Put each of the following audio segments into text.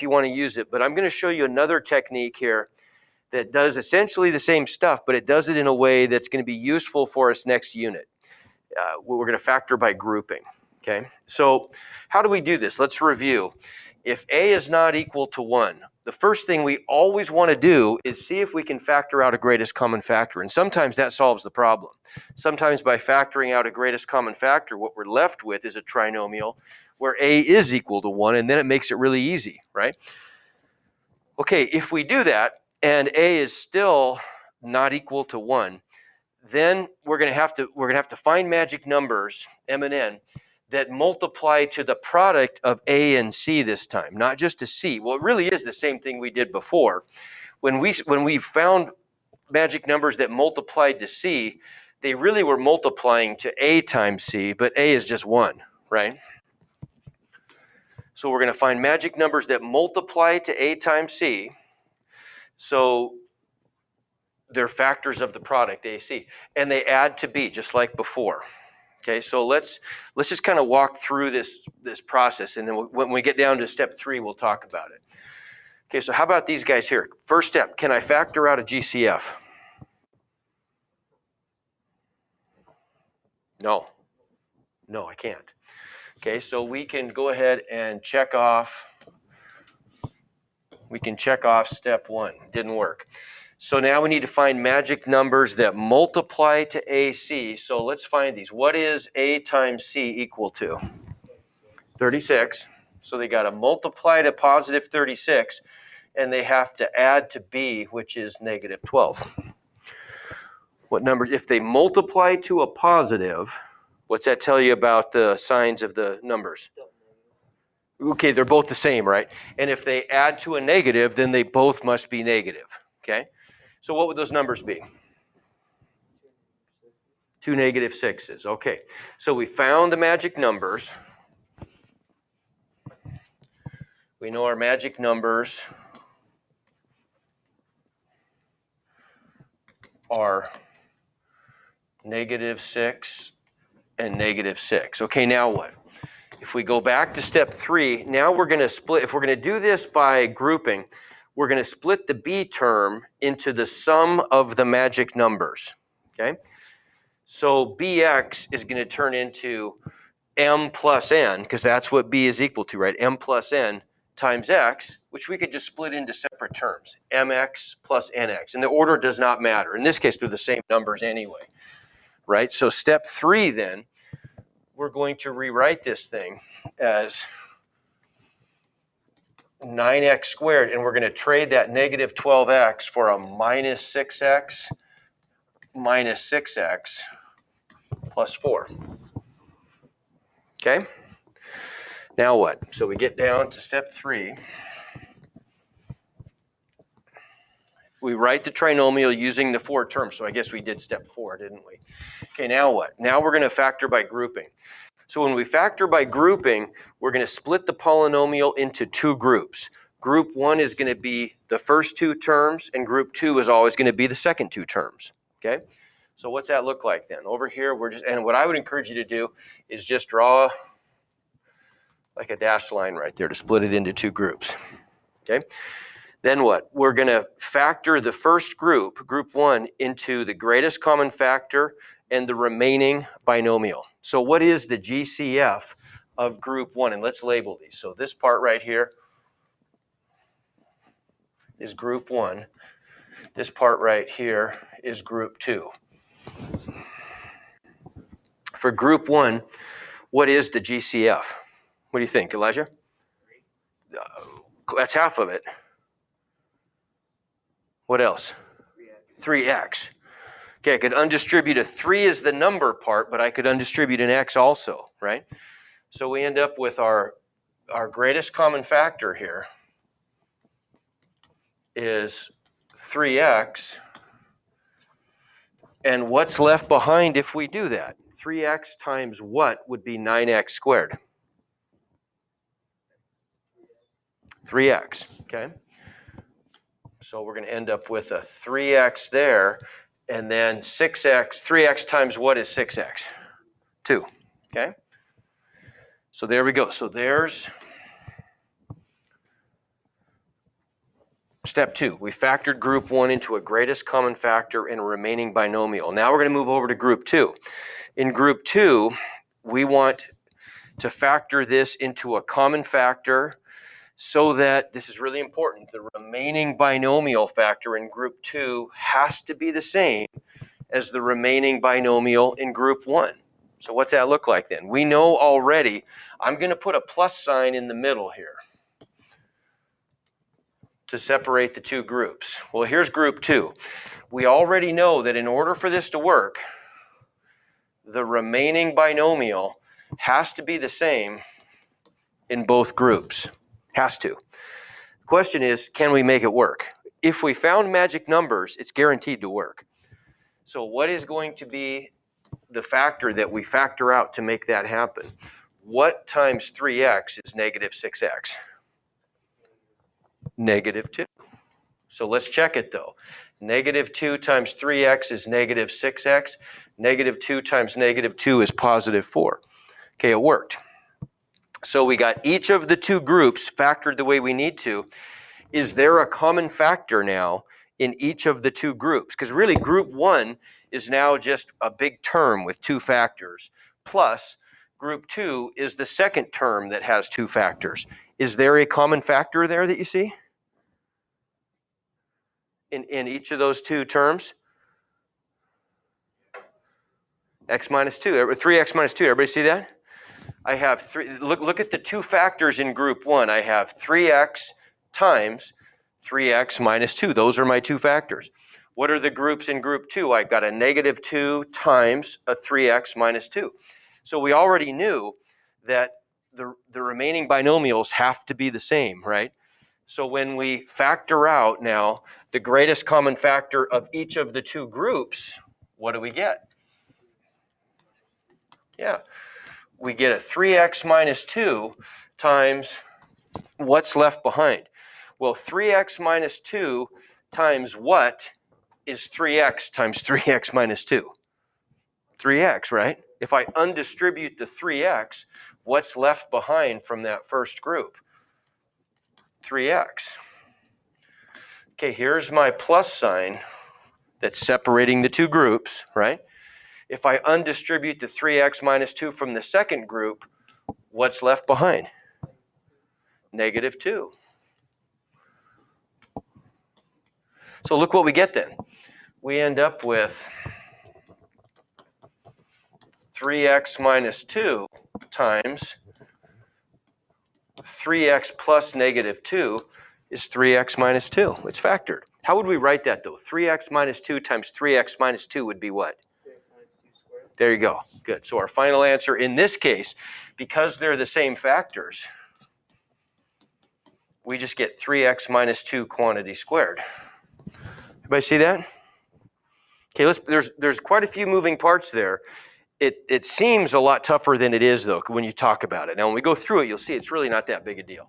if you want to use it, but I'm going to show you another technique here that does essentially the same stuff, but it does it in a way that's going to be useful for us next unit. We're going to factor by grouping. Okay, so how do we do this? Let's review. If A is not equal to 1, the first thing we always want to do is see if we can factor out a greatest common factor. And sometimes that solves the problem. Sometimes by factoring out a greatest common factor, what we're left with is a trinomial where A is equal to 1, and then it makes it really easy, right? Okay, if we do that and A is still not equal to 1, then we're going to have to find magic numbers, M and N, that multiply to the product of A and C this time, not just to C. Well, it really is the same thing we did before. When we found magic numbers that multiplied to C, they really were multiplying to A times C, but A is just 1, right? So we're going to find magic numbers that multiply to A times C. So they're factors of the product AC, and they add to B just like before. Okay, so let's just kind of walk through this process, and then when we get down to step 3, we'll talk about it. Okay, so how about these guys here? First step, can I factor out a GCF? No, I can't. Okay, so we can go ahead and check off. We can check off step 1. Didn't work. So now we need to find magic numbers that multiply to AC. So let's find these. What is A times C equal to? 36. So they got to multiply to positive 36, and they have to add to B, which is negative 12. What numbers? If they multiply to a positive, what's that tell you about the signs of the numbers? Okay, they're both the same, right? And if they add to a negative, then they both must be negative, okay? So what would those numbers be? 2 negative 6s. Okay, so we found the magic numbers. We know our magic numbers are negative 6 and negative 6. Okay, now what? If we go back to step 3, now we're going to split. If we're going to do this by grouping, we're going to split the B term into the sum of the magic numbers, okay? So Bx is going to turn into m plus n, because that's what B is equal to, right? M plus n times x, which we could just split into separate terms, mx plus nx. And the order does not matter. In this case, they're the same numbers anyway, right? So step 3 then, we're going to rewrite this thing as 9x squared, and we're going to trade that negative 12x for a minus 6x minus 6x plus 4. Okay? Now what? So we get down to step 3. We write the trinomial using the 4 terms. So I guess we did step 4, didn't we? Okay, now what? Now we're going to factor by grouping. So when we factor by grouping, we're going to split the polynomial into 2 groups. Group 1 is going to be the first 2 terms, and group 2 is always going to be the second 2 terms. Okay? So what's that look like then? Over here, and what I would encourage you to do is just draw like a dashed line right there to split it into 2 groups. Okay? Then what? We're going to factor the first group, group 1, into the greatest common factor and the remaining binomial. So what is the GCF of group 1? And let's label these. So this part right here is group 1. This part right here is group 2. For group 1, what is the GCF? What do you think, Elijah? That's half of it. What else? 3x. Okay, I could undistribute a 3 as the number part, but I could undistribute an x also, right? So we end up with our greatest common factor here is 3x. And what's left behind if we do that? 3x times what would be 9x squared? 3x, okay? So we're going to end up with a 3x there, and then 6x. 3x times what is 6x? 2, okay? So there we go. So there's Step 2, we factored group 1 into a greatest common factor and a remaining binomial. Now we're going to move over to group 2. In group 2, we want to factor this into a common factor so that, this is really important, the remaining binomial factor in group 2 has to be the same as the remaining binomial in group 1. So what's that look like then? We know already, I'm going to put a plus sign in the middle here to separate the two groups. Well, here's group 2. We already know that in order for this to work, the remaining binomial has to be the same in both groups. Has to. The question is, can we make it work? If we found magic numbers, it's guaranteed to work. So what is going to be the factor that we factor out to make that happen? What times 3x is negative 6x? Negative 2. So let's check it though. Negative 2 times 3x is negative 6x. Negative 2 times negative 2 is positive 4. Okay, it worked. So we got each of the two groups factored the way we need to. Is there a common factor now in each of the two groups? Because really group 1 is now just a big term with two factors. Plus group 2 is the second term that has two factors. Is there a common factor there that you see? In each of those two terms? X minus 2, 3x minus 2, everybody see that? I have look at the two factors in group 1. I have 3x times 3x minus 2. Those are my two factors. What are the groups in group 2? I've got a negative 2 times a 3x minus 2. So we already knew that the remaining binomials have to be the same, right? So when we factor out now the greatest common factor of each of the two groups, what do we get? Yeah, we get a 3x minus 2 times what's left behind. Well, 3x minus 2 times what is 3x times 3x minus 2? 3x, right? If I undistribute the 3x, what's left behind from that first group? 3x. Okay, here's my plus sign that's separating the two groups, right? If I undistribute the 3x minus 2 from the second group, what's left behind? Negative 2. So look what we get then. We end up with 3x minus 2 times 3x plus negative 2 is 3x minus 2. It's factored. How would we write that though? 3x minus 2 times 3x minus 2 would be what? There you go. Good. So our final answer in this case, because they're the same factors, we just get 3x minus 2 quantity squared. Everybody see that? Okay, there's quite a few moving parts there. It seems a lot tougher than it is, though, when you talk about it. Now, when we go through it, you'll see it's really not that big a deal.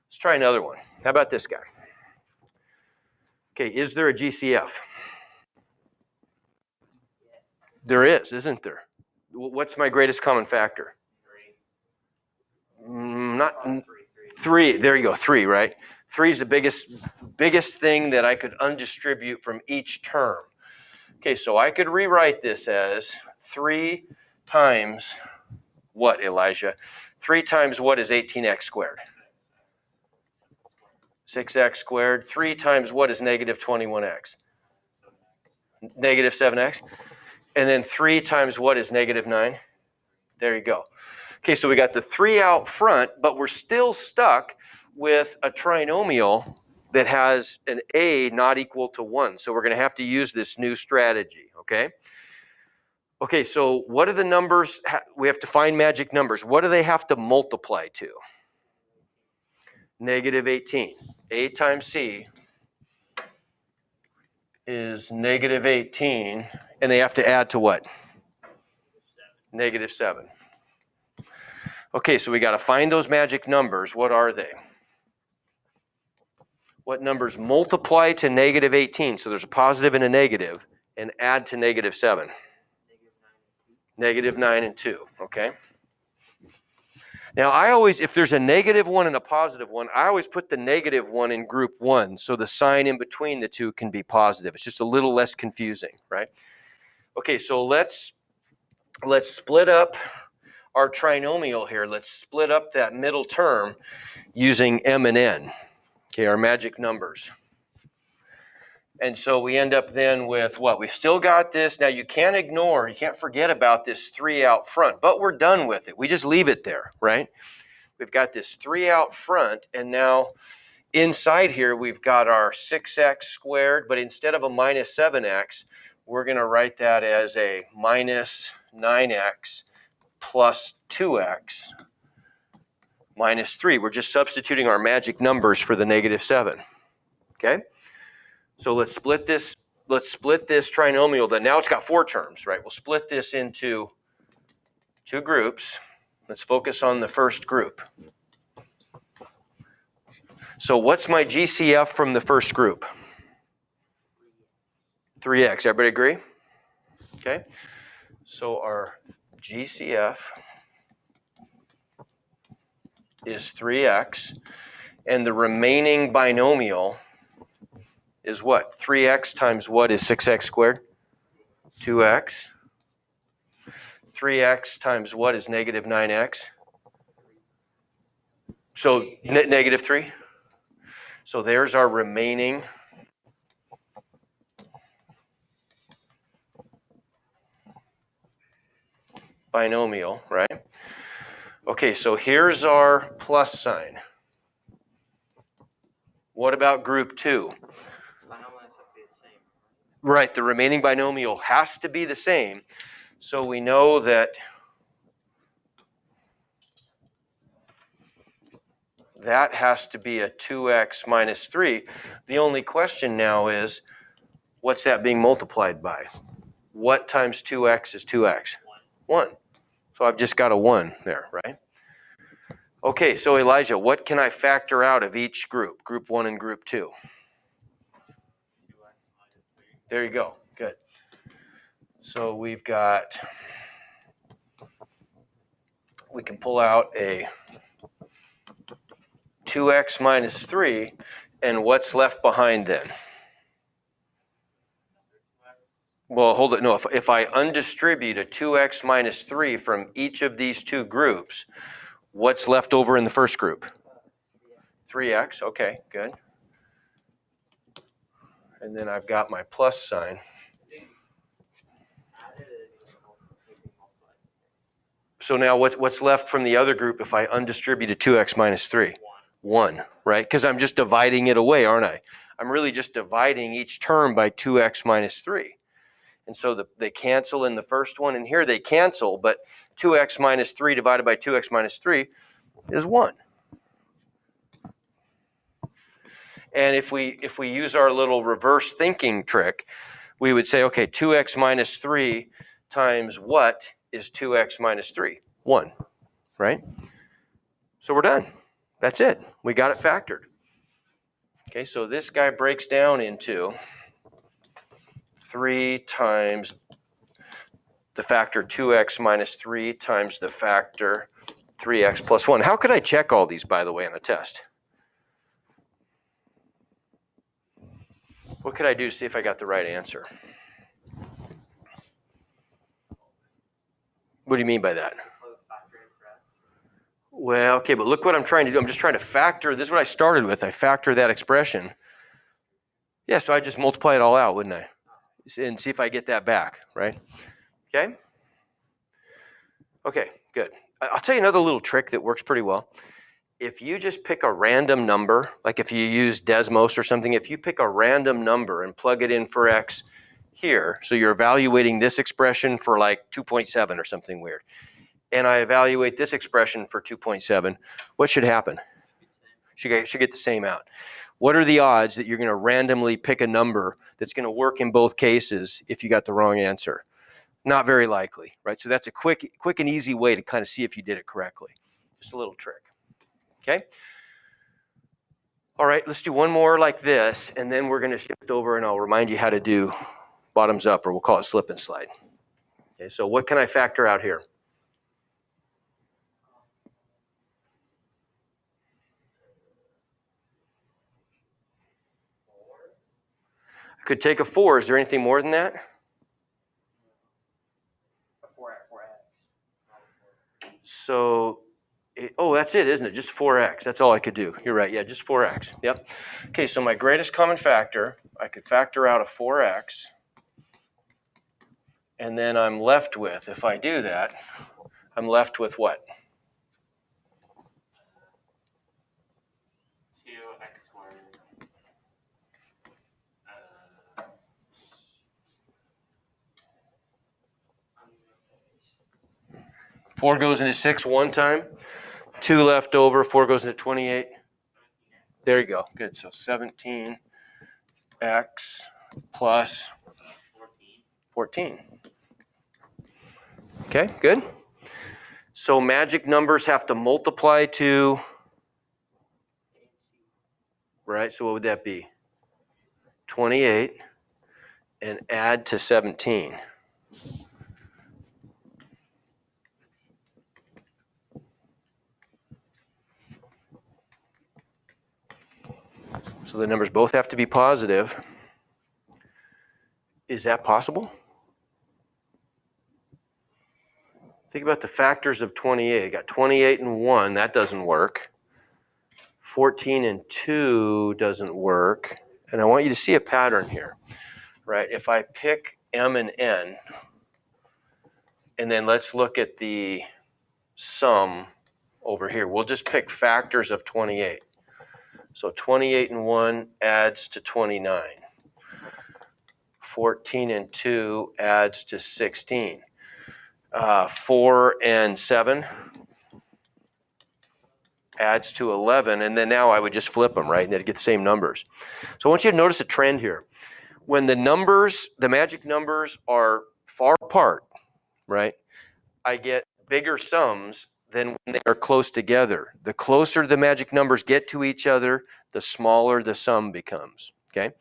Let's try another one. How about this guy? Okay, is there a GCF? There is, isn't there? What's my greatest common factor? 3. There you go, 3, right? 3 is the biggest thing that I could undistribute from each term. Okay, so I could rewrite this as 3 times what, Elijah? 3 times what is 18x squared? 6x squared. 3 times what is negative 21x? Negative 7x. And then 3 times what is negative 9? There you go. Okay, so we got the 3 out front, but we're still stuck with a trinomial that has an a not equal to 1. So we're going to have to use this new strategy, okay? Okay, so what are the numbers? We have to find magic numbers. What do they have to multiply to? Negative 18. A times C is negative 18, and they have to add to what? Negative 7. Okay, so we got to find those magic numbers. What are they? What numbers multiply to negative 18? So there's a positive and a negative, and add to negative 7. Negative 9 and 2, okay? Now, if there's a negative one and a positive one, I always put the negative one in group 1, so the sign in between the two can be positive. It's just a little less confusing, right? Okay, so let's split up our trinomial here. Let's split up that middle term using m and n, okay, our magic numbers. And so we end up then with what? We've still got this. Now you can't forget about this 3 out front, but we're done with it. We just leave it there, right? We've got this 3 out front, and now inside here we've got our 6x squared, but instead of a minus 7x, we're going to write that as a minus 9x plus 2x minus 3. We're just substituting our magic numbers for the negative 7. Okay? So let's split this trinomial. Then now it's got 4 terms, right? We'll split this into 2 groups. Let's focus on the first group. So what's my GCF from the first group? 3x. Everybody agree? Okay. So our GCF is 3x, and the remaining binomial is what? 3x times what is 6x squared? 2x. 3x times what is negative 9x? So negative 3. So there's our remaining binomial, right? Okay, so here's our plus sign. What about group 2? Right, the remaining binomial has to be the same. So we know that that has to be a 2x minus 3. The only question now is, what's that being multiplied by? What times 2x is 2x? 1. So I've just got a 1 there, right? Okay, so Elijah, what can I factor out of each group? Group 1 and group 2. There you go. Good. So we can pull out a 2x minus 3, and what's left behind then? Well, hold it. No, if I undistribute a 2x minus 3 from each of these 2 groups, what's left over in the first group? 3x. Okay, good. And then I've got my plus sign. So now what's left from the other group if I undistribute a 2x minus 3? 1, right? Because I'm just dividing it away, aren't I? I'm really just dividing each term by 2x minus 3. And so they cancel in the first one, and here they cancel, but 2x minus 3 divided by 2x minus 3 is 1. And if we use our little reverse thinking trick, we would say, okay, 2x minus 3 times what is 2x minus 3? 1, right? So we're done. That's it. We got it factored. Okay, so this guy breaks down into 3 times the factor 2x minus 3 times the factor 3x plus 1. How could I check all these, by the way, on a test? What could I do to see if I got the right answer? What do you mean by that? Well, okay, but look what I'm trying to do. I'm just trying to factor. This is what I started with. I factor that expression. Yeah, so I just multiply it all out, wouldn't I? And see if I get that back, right? Okay? Okay, good. I'll tell you another little trick that works pretty well. If you just pick a random number, like if you use Desmos or something, if you pick a random number and plug it in for x here, so you're evaluating this expression for like 2.7 or something weird, and I evaluate this expression for 2.7, what should happen? Should get the same out. What are the odds that you're going to randomly pick a number that's going to work in both cases if you got the wrong answer? Not very likely, right? So that's a quick and easy way to kind of see if you did it correctly. Just a little trick. Okay? All right, let's do one more like this, and then we're going to shift over and I'll remind you how to do bottoms up, or we'll call it slip and slide. Okay, so what can I factor out here? I could take a 4. Is there anything more than that? So, that's it, isn't it? Just 4x. That's all I could do. You're right. Yeah, just 4x. Yep. Okay, so my greatest common factor, I could factor out a 4x. And then I'm left with, if I do that, I'm left with what? 2x squared. 4 goes into 6 one time. 2 left over. 4 goes into 28. There you go. Good. So 17x plus 14. Okay, good. So magic numbers have to multiply to, right? So what would that be? 28 and add to 17. So the numbers both have to be positive. Is that possible? Think about the factors of 28. I got 28 and 1. That doesn't work. 14 and 2 doesn't work. And I want you to see a pattern here, right? If I pick m and n, and then let's look at the sum over here. We'll just pick factors of 28. So 28 and 1 adds to 29. 14 and 2 adds to 16. 4 and 7 adds to 11. And then now I would just flip them, right? And they'd get the same numbers. So I want you to notice a trend here. When the numbers, the magic numbers are far apart, right? I get bigger sums than when they are close together. The closer the magic numbers get to each other, the smaller the sum becomes, okay?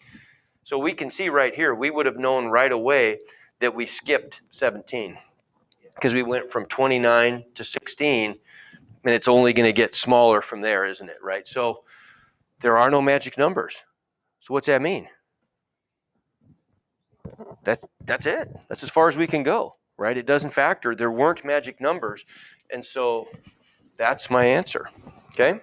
So we can see right here, we would have known right away that we skipped 17 because we went from 29 to 16, and it's only going to get smaller from there, isn't it, right? So there are no magic numbers. So what's that mean? That's it. That's as far as we can go, right? It doesn't factor. There weren't magic numbers, and so that's my answer, okay?